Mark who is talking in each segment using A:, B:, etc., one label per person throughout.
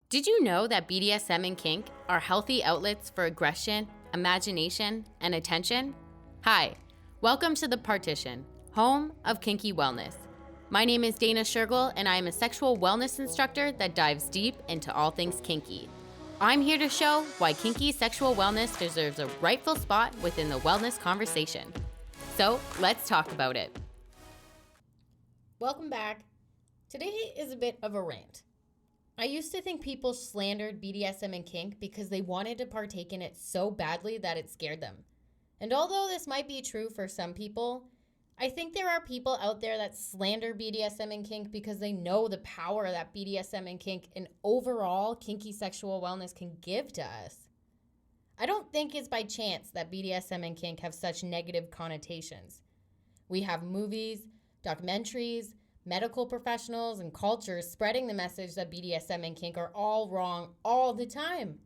A: Did you know that BDSM and Kink are healthy outlets for aggression, imagination, and attention? Hi, welcome to The Partition, home of Kinky Wellness. My name is Dana Shergill, and I am a sexual wellness instructor that dives deep into all things kinky. I'm here to show why kinky sexual wellness deserves a rightful spot within the wellness conversation. So let's talk about it. Welcome back. Today is a bit of a rant. I used to think people slandered BDSM and kink because they wanted to partake in it so badly that it scared them. And although this might be true for some people, I think there are people out there that slander BDSM and kink because they know the power that BDSM and kink and overall kinky sexual wellness can give to us. I don't think it's by chance that BDSM and kink have such negative connotations. We have movies, documentaries, medical professionals, and cultures spreading the message that BDSM and kink are all wrong all the time.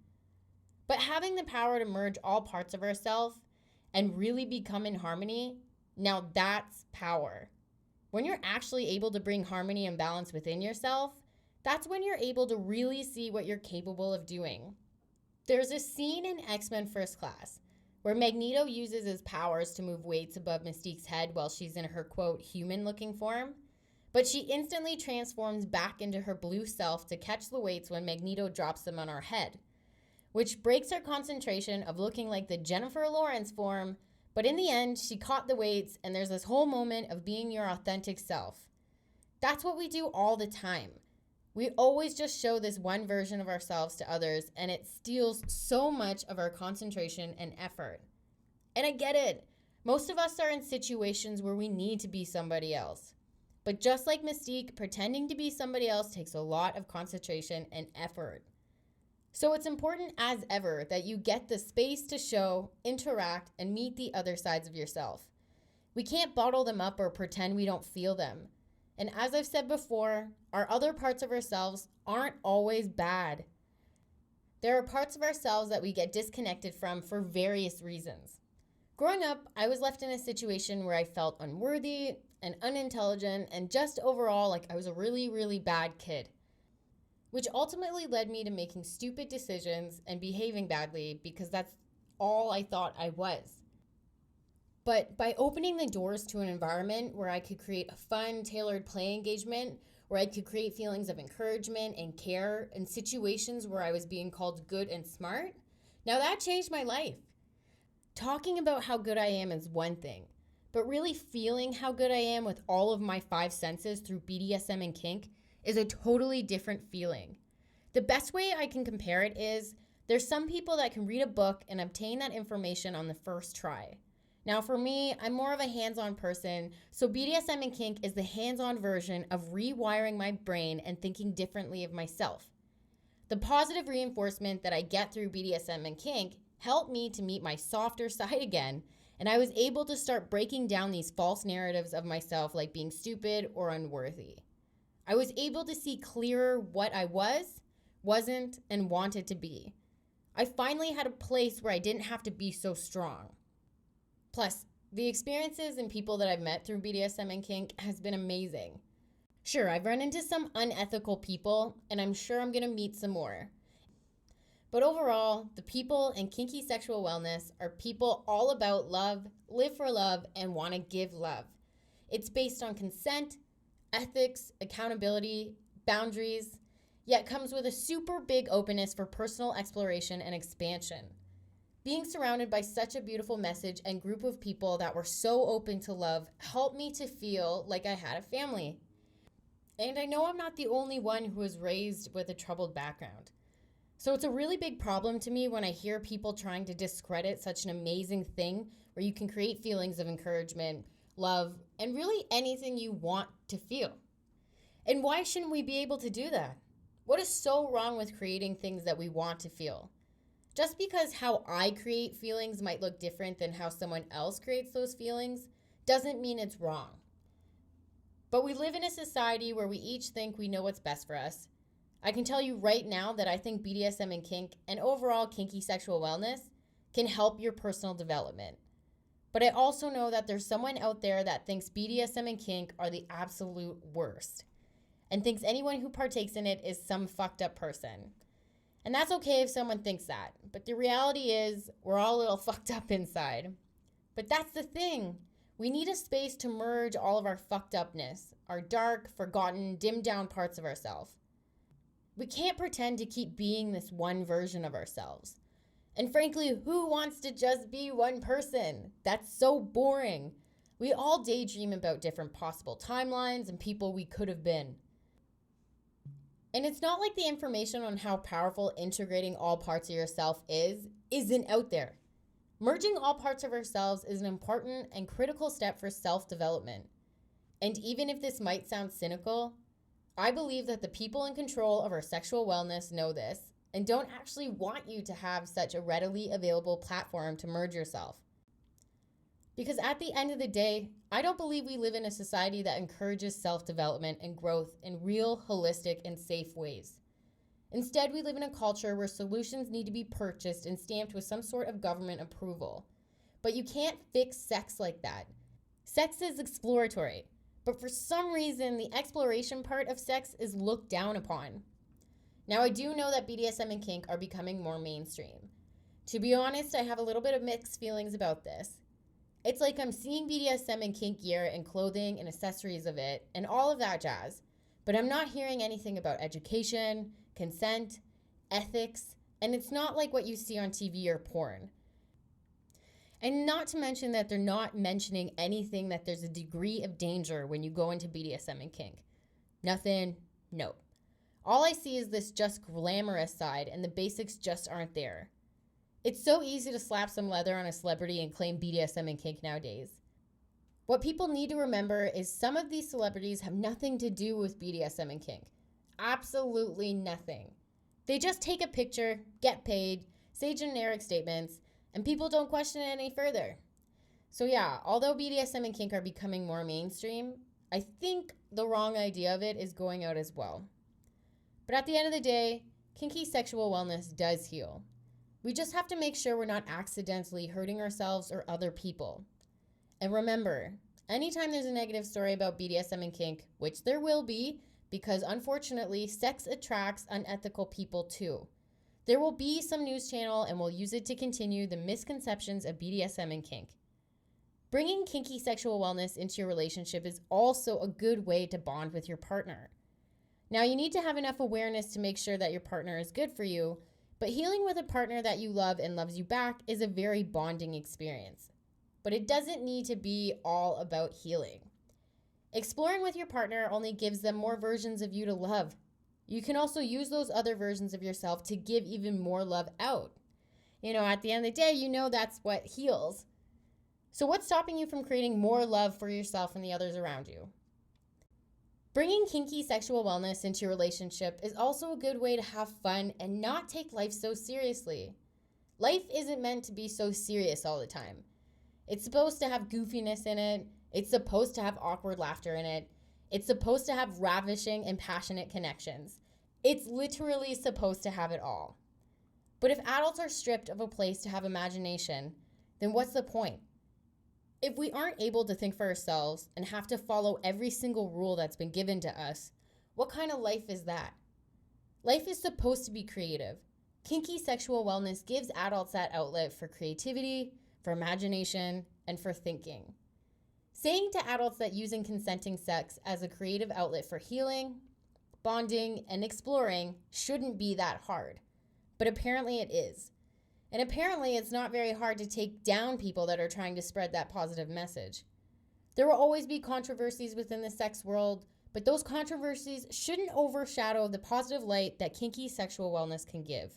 A: But having the power to merge all parts of ourselves and really become in harmony, now that's power. When you're actually able to bring harmony and balance within yourself, that's when you're able to really see what you're capable of doing. There's a scene in X-Men First Class where Magneto uses his powers to move weights above Mystique's head while she's in her, quote, human-looking form. But she instantly transforms back into her blue self to catch the weights when Magneto drops them on her head, which breaks her concentration of looking like the Jennifer Lawrence form, but in the end, she caught the weights, and there's this whole moment of being your authentic self. That's what we do all the time. We always just show this one version of ourselves to others, and it steals so much of our concentration and effort. And I get it. Most of us are in situations where we need to be somebody else. But just like Mystique, pretending to be somebody else takes a lot of concentration and effort. So it's important as ever that you get the space to show, interact, and meet the other sides of yourself. We can't bottle them up or pretend we don't feel them. And as I've said before, our other parts of ourselves aren't always bad. There are parts of ourselves that we get disconnected from for various reasons. Growing up, I was left in a situation where I felt unworthy and unintelligent and just overall like I was a really, really bad kid, which ultimately led me to making stupid decisions and behaving badly because that's all I thought I was. But by opening the doors to an environment where I could create a fun, tailored play engagement, where I could create feelings of encouragement and care in situations where I was being called good and smart, now that changed my life. Talking about how good I am is one thing, but really feeling how good I am with all of my 5 senses through BDSM and kink is a totally different feeling. The best way I can compare it is there's some people that can read a book and obtain that information on the first try. Now for me, I'm more of a hands-on person, so BDSM and kink is the hands-on version of rewiring my brain and thinking differently of myself. The positive reinforcement that I get through BDSM and kink helped me to meet my softer side again, and I was able to start breaking down these false narratives of myself like being stupid or unworthy. I was able to see clearer what I was, wasn't, and wanted to be. I finally had a place where I didn't have to be so strong. Plus, the experiences and people that I've met through BDSM and kink has been amazing. Sure, I've run into some unethical people, and I'm sure I'm going to meet some more. But overall, the people in kinky sexual wellness are people all about love, live for love, and want to give love. It's based on consent, ethics, accountability, boundaries, yet comes with a super big openness for personal exploration and expansion. Being surrounded by such a beautiful message and group of people that were so open to love helped me to feel like I had a family. And I know I'm not the only one who was raised with a troubled background. So it's a really big problem to me when I hear people trying to discredit such an amazing thing where you can create feelings of encouragement, love, and really anything you want to feel. And why shouldn't we be able to do that? What is so wrong with creating things that we want to feel? Just because how I create feelings might look different than how someone else creates those feelings doesn't mean it's wrong. But we live in a society where we each think we know what's best for us. I can tell you right now that I think BDSM and kink and overall kinky sexual wellness can help your personal development. But I also know that there's someone out there that thinks BDSM and kink are the absolute worst and thinks anyone who partakes in it is some fucked up person. And that's okay if someone thinks that. But the reality is, we're all a little fucked up inside. But that's the thing. We need a space to merge all of our fucked upness, our dark, forgotten, dimmed down parts of ourselves. We can't pretend to keep being this one version of ourselves. And frankly, who wants to just be one person? That's so boring. We all daydream about different possible timelines and people we could have been. And it's not like the information on how powerful integrating all parts of yourself isn't out there. Merging all parts of ourselves is an important and critical step for self-development. And even if this might sound cynical, I believe that the people in control of our sexual wellness know this and don't actually want you to have such a readily available platform to merge yourself. Because at the end of the day, I don't believe we live in a society that encourages self-development and growth in real, holistic, and safe ways. Instead, we live in a culture where solutions need to be purchased and stamped with some sort of government approval. But you can't fix sex like that. Sex is exploratory, but for some reason, the exploration part of sex is looked down upon. Now, I do know that BDSM and kink are becoming more mainstream. To be honest, I have a little bit of mixed feelings about this. It's like I'm seeing BDSM and kink gear and clothing and accessories of it and all of that jazz, but I'm not hearing anything about education, consent, ethics, and it's not like what you see on TV or porn. And not to mention that they're not mentioning anything that there's a degree of danger when you go into BDSM and kink. Nothing, no. All I see is this just glamorous side and the basics just aren't there. It's so easy to slap some leather on a celebrity and claim BDSM and kink nowadays. What people need to remember is some of these celebrities have nothing to do with BDSM and kink. Absolutely nothing. They just take a picture, get paid, say generic statements, and people don't question it any further. So yeah, although BDSM and kink are becoming more mainstream, I think the wrong idea of it is going out as well. But at the end of the day, kinky sexual wellness does heal. We just have to make sure we're not accidentally hurting ourselves or other people. And remember, anytime there's a negative story about BDSM and kink, which there will be, because unfortunately, sex attracts unethical people too. There will be some news channel and we'll use it to continue the misconceptions of BDSM and kink. Bringing kinky sexual wellness into your relationship is also a good way to bond with your partner. Now, you need to have enough awareness to make sure that your partner is good for you, but healing with a partner that you love and loves you back is a very bonding experience. But it doesn't need to be all about healing. Exploring with your partner only gives them more versions of you to love. You can also use those other versions of yourself to give even more love out. At the end of the day, that's what heals. So what's stopping you from creating more love for yourself and the others around you? Bringing kinky sexual wellness into your relationship is also a good way to have fun and not take life so seriously. Life isn't meant to be so serious all the time. It's supposed to have goofiness in it. It's supposed to have awkward laughter in it. It's supposed to have ravishing and passionate connections. It's literally supposed to have it all. But if adults are stripped of a place to have imagination, then what's the point? If we aren't able to think for ourselves and have to follow every single rule that's been given to us, what kind of life is that? Life is supposed to be creative. Kinky sexual wellness gives adults that outlet for creativity, for imagination, and for thinking. Saying to adults that using consenting sex as a creative outlet for healing, bonding, and exploring shouldn't be that hard. But apparently it is. And apparently it's not very hard to take down people that are trying to spread that positive message. There will always be controversies within the sex world, but those controversies shouldn't overshadow the positive light that kinky sexual wellness can give.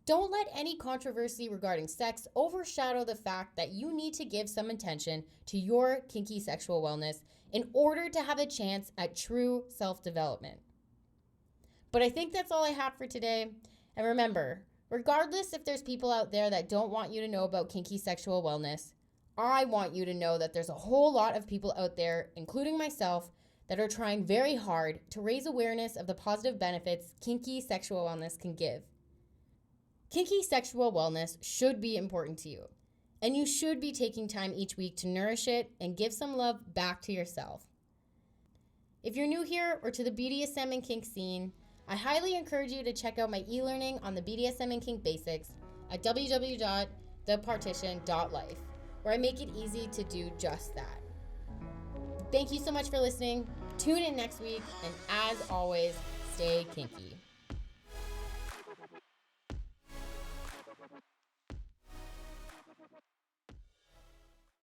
A: Don't let any controversy regarding sex overshadow the fact that you need to give some attention to your kinky sexual wellness in order to have a chance at true self-development. But I think that's all I have for today. And remember, regardless if there's people out there that don't want you to know about kinky sexual wellness, I want you to know that there's a whole lot of people out there, including myself, that are trying very hard to raise awareness of the positive benefits kinky sexual wellness can give. Kinky sexual wellness should be important to you, and you should be taking time each week to nourish it and give some love back to yourself. If you're new here or to the BDSM and kink scene, I highly encourage you to check out my e-learning on the BDSM and Kink basics at www.thepartition.life, where I make it easy to do just that. Thank you so much for listening. Tune in next week, and as always, stay kinky.